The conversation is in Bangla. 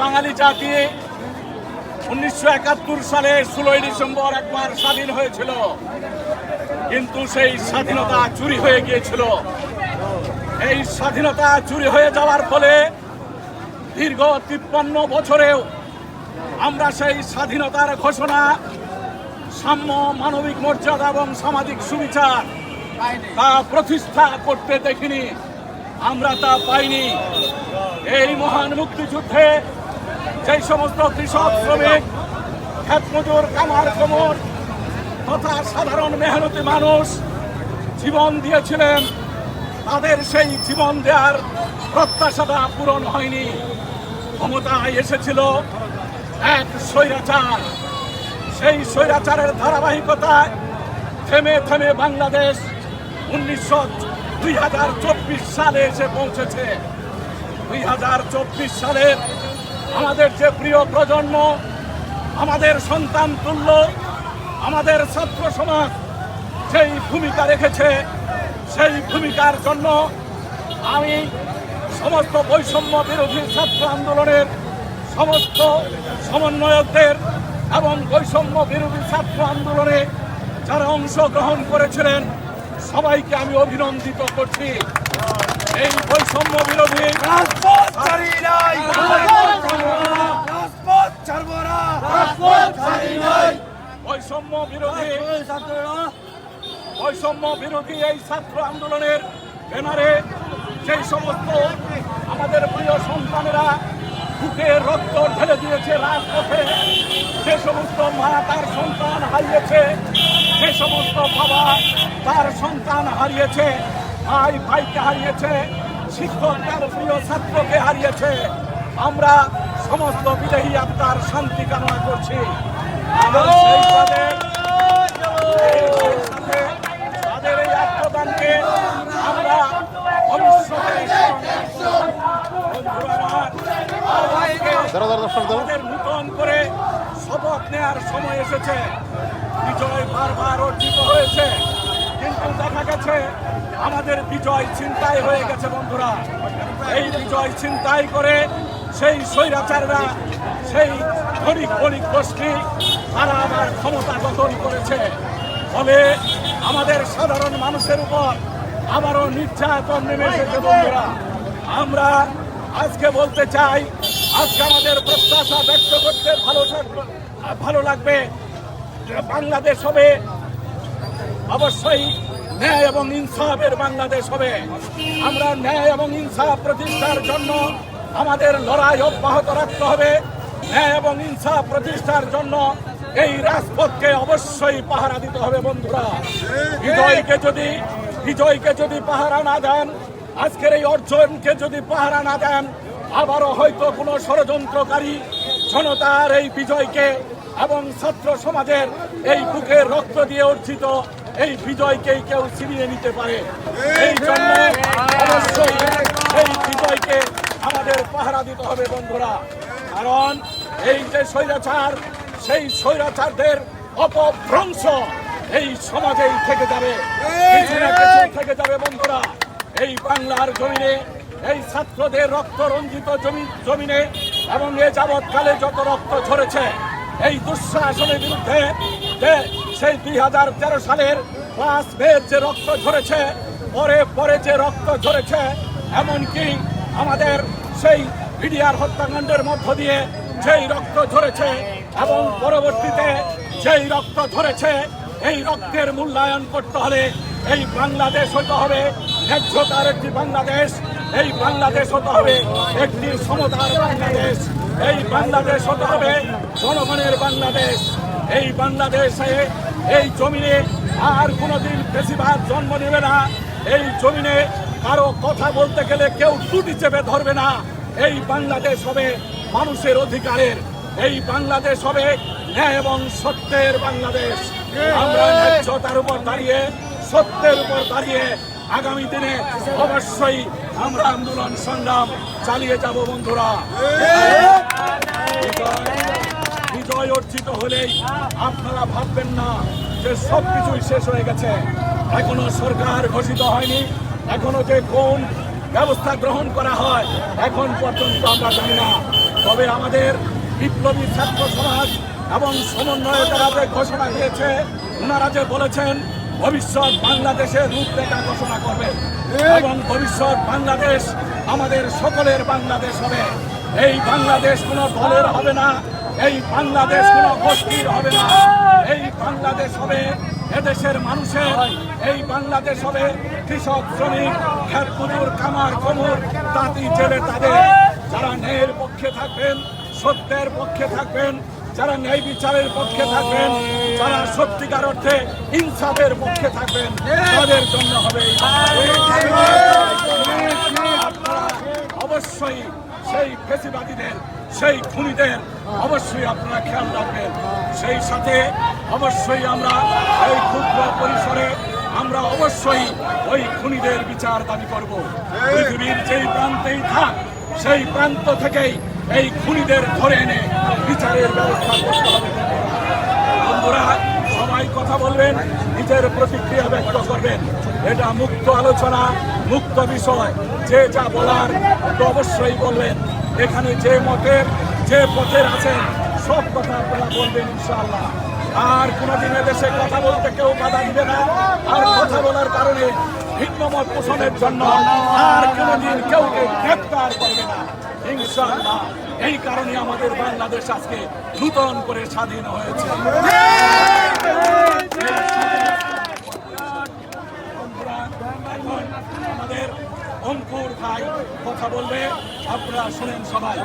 বাঙালি জাতি 1971 সালে 16 ডিসেম্বর একবার স্বাধীন হয়েছিল, কিন্তু সেই স্বাধীনতা চুরি হয়ে গিয়েছিল। এই স্বাধীনতা চুরি হয়ে যাওয়ার ফলে দীর্ঘ 53 বছরেও আমরা সেই স্বাধীনতার ঘোষণা, সাম্য, মানবিক মর্যাদা এবং সামাজিক সুবিচার তা প্রতিষ্ঠা করতে দেখিনি, আমরা তা পাইনি। এই মহান মুক্তিযুদ্ধে যেই সমস্ত কৃষক, শ্রমিক, ক্ষেতমজুর, কামার কুমোর তথা সাধারণ মেহনতি মানুষ জীবন দিয়েছিলেন, তাদের সেই জীবন দেওয়ার প্রত্যাশাটা পূরণ হয়নি। ক্ষমতায় এসেছিল এক স্বৈরাচার। সেই স্বৈরাচারের ধারাবাহিকতায় থেমে থেমে বাংলাদেশ 2024 সালে এসে পৌঁছেছে। 2024 সালে আমাদের যে প্রিয় প্রজন্ম, আমাদের সন্তান তুল্য আমাদের ছাত্র সমাজ সেই ভূমিকা রেখেছে, সেই ভূমিকার জন্য আমি সমস্ত বৈষম্য বিরোধী ছাত্র আন্দোলনের সমস্ত সমন্বয়কদের এবং বৈষম্য বিরোধী ছাত্র আন্দোলনে যারা অংশগ্রহণ করেছিলেন সবাইকে আমি অভিনন্দিত করছি। এই বৈষম্য বিরোধী বৈষম্য বিরোধী এই ছাত্র আন্দোলনের ব্যানারে সেই সমস্ত আমাদের প্রিয় সন্তানেরা বুকে রক্ত ঢেলে দিয়েছে রাজপথে, যে সমস্ত মা তার সন্তান হারিয়েছে, যে সমস্ত বাবা তার সন্তান হারিয়েছে, ভাই ভাইকে হারিয়েছে, শিক্ষক তার প্রিয় ছাত্রকে হারিয়েছে, আমরা সমস্ত বিদেহী আত্মার শান্তি কামনা করছি। তাদের এই আত্মদানকে আমরা ভবিষ্যতে নূতন করে শপথ নেওয়ার সময় এসেছে। বিজয় বারবার অর্জিত হয়েছে, কিন্তু দেখা গেছে আমাদের বিজয় ছিনতাই হয়ে গেছে। বন্ধুরা, এই বিজয় ছিনতাই করে সেই স্বৈরাচাররা, সেই ধনিক বণিক গোষ্ঠী তারা আবার ক্ষমতা দখল করেছে। ফলে আমাদের সাধারণ মানুষের উপর আবারও নির্যাতন নেমে এসেছে। বন্ধুরা, আমরা আজকে বলতে চাই, আজকে আমাদের প্রত্যাশা ব্যক্ত করতে ভালো লাগবে। বাংলাদেশ হবে অবশ্যই ন্যায় এবং ইনসাফের বাংলাদেশ হবে। আমরা ন্যায় এবং ইনসাফ প্রতিষ্ঠার জন্য আমাদের লড়াই অব্যাহত রাখতে হবে। ন্যায় এবং ইনসাফ প্রতিষ্ঠার জন্য এই রাজপথকে অবশ্যই পাহারা দিতে হবে। বন্ধুরা, বিজয়কে যদি পাহারা না দেন, আজকের এই অর্জনকে যদি পাহারা না দেন, আবারও হয়তো কোনো ষড়যন্ত্রকারী জনতার এই বিজয়কে এবং ছাত্র সমাজের এই বুকের রক্ত দিয়ে অর্জিত এই বিজয়কেই কেউ ছিনিয়ে নিতে পারে। এই জন্য অবশ্যই এই বিজয়কে আমাদের পাহারা দিতে হবে। বন্ধুরা, কারণ এই যে স্বৈরাচার, সেই স্বৈরাচারদের অপভ্রংশ এই সমাজেই থেকে যাবে, কিছু না কিছু থেকে যাবে। বন্ধুরা, এই বাংলার জমিনে, এই ছাত্রদের রক্ত রঞ্জিত জমিনে এবং এ যাবৎকালে যত রক্ত ঝরেছে এই দুঃশাসনের বিরুদ্ধে, যে সেই 2013 সালের 5 মের যে রক্ত ঝরেছে, পরে যে রক্ত ঝরেছে, এমনকি আমাদের সেই বিডিআর হত্যাকাণ্ডের মধ্য দিয়ে যেই রক্ত ঝরেছে এবং পরবর্তীতে যেই রক্ত ঝরেছে, এই রক্তের মূল্যায়ন করতে হলে এই বাংলাদেশ হতে হবে ন্যায্যতার একটি বাংলাদেশ। এই বাংলাদেশ হতে হবে একটি সমতার বাংলাদেশ। এই বাংলাদেশ হতে হবে জনগণের বাংলাদেশ। এই বাংলাদেশে, এই জমিনে আর কোনোদিন বেশিরভাগ জন্ম নেবে না। এই জমিনে কারো কথা বলতে গেলে কেউ টুটি চেপে ধরবে না। এই বাংলাদেশ হবে মানুষের অধিকারের। এই বাংলাদেশ হবে ন্যায় এবং সত্যের বাংলাদেশ। আমরা ন্যায্যতার উপর দাঁড়িয়ে, সত্যের উপর দাঁড়িয়ে আগামী দিনে অবশ্যই আমরা আন্দোলন সংগ্রাম চালিয়ে যাব। বন্ধুরা, বিজয় অর্জিত হলেই আপনারা ভাববেন না যে সবকিছুই শেষ হয়ে গেছে। এখনো সরকার ঘোষিত হয়নি, এখনো যে কোন ব্যবস্থা গ্রহণ করা হয় এখন পর্যন্ত আমরা জানি না। তবে আমাদের বিপ্লবী ছাত্র সমাজ এবং সমন্বয়করা যে ঘোষণা দিয়েছে, ওনারা যে বলেছেন ভবিষ্যৎ বাংলাদেশের রূপরেখা ঘোষণা করবে এবং ভবিষ্যৎ বাংলাদেশ আমাদের সকলের বাংলাদেশ হবে। এই বাংলাদেশ কোনো দলের হবে না, এই বাংলাদেশ কোনো গোষ্ঠীর হবে না, এই বাংলাদেশ হবে এদেশের মানুষের। এই বাংলাদেশ হবে কৃষক, শ্রমিক, খেত মজুর, কামার কমর, তাঁতি জেলে তাদের, যারা ন্যায়ের পক্ষে থাকবেন, সত্যের পক্ষে থাকবেন, যারা ন্যায় বিচারের পক্ষে থাকবেন, যারা সত্যিকার অর্থে ইনসাফের পক্ষে থাকবেন, তাদের জন্য হবে আপনারা অবশ্যই সেই ফেসিবাদীদের, সেই খুনিদের অবশ্যই আপনারা খেয়াল রাখবেন। সেই সাথে অবশ্যই আমরা এই ক্ষুদ্র পরিসরে আমরা অবশ্যই ওই খুনিদের বিচার দাবি করব। পৃথিবীর যেই প্রান্তেই থাক, সেই প্রান্ত থেকেই এই খুনিদের ধরে এনে বিচারের ব্যবস্থা করতে হবে। বন্ধুরা, সবাই কথা বলবেন, নিজের প্রতিক্রিয়া ব্যক্ত করবেন। এটা মুক্ত আলোচনা, মুক্ত বিষয়। যে যা বলার তো অবশ্যই বলবেন। এখানে যে মতের, যে পথের আছেন, সব কথা আপনারা বলবেন ইনশাআল্লাহ। আর কোনোদিন দেশে কথা বলতে কেউ বাধা দিবে না, আর কথা বলার কারণে ভিন্ন মত পোষণের জন্য আর কোনোদিন কেউকে গ্রেফতার করবে না ইনশাআল্লাহ। এই কারণে আমাদের বাংলাদেশ আজকে নূতন করে স্বাধীন হয়েছে। আমাদের অঙ্কুর ভাই কথা বলবে, আপনারা শুনেন সবাই।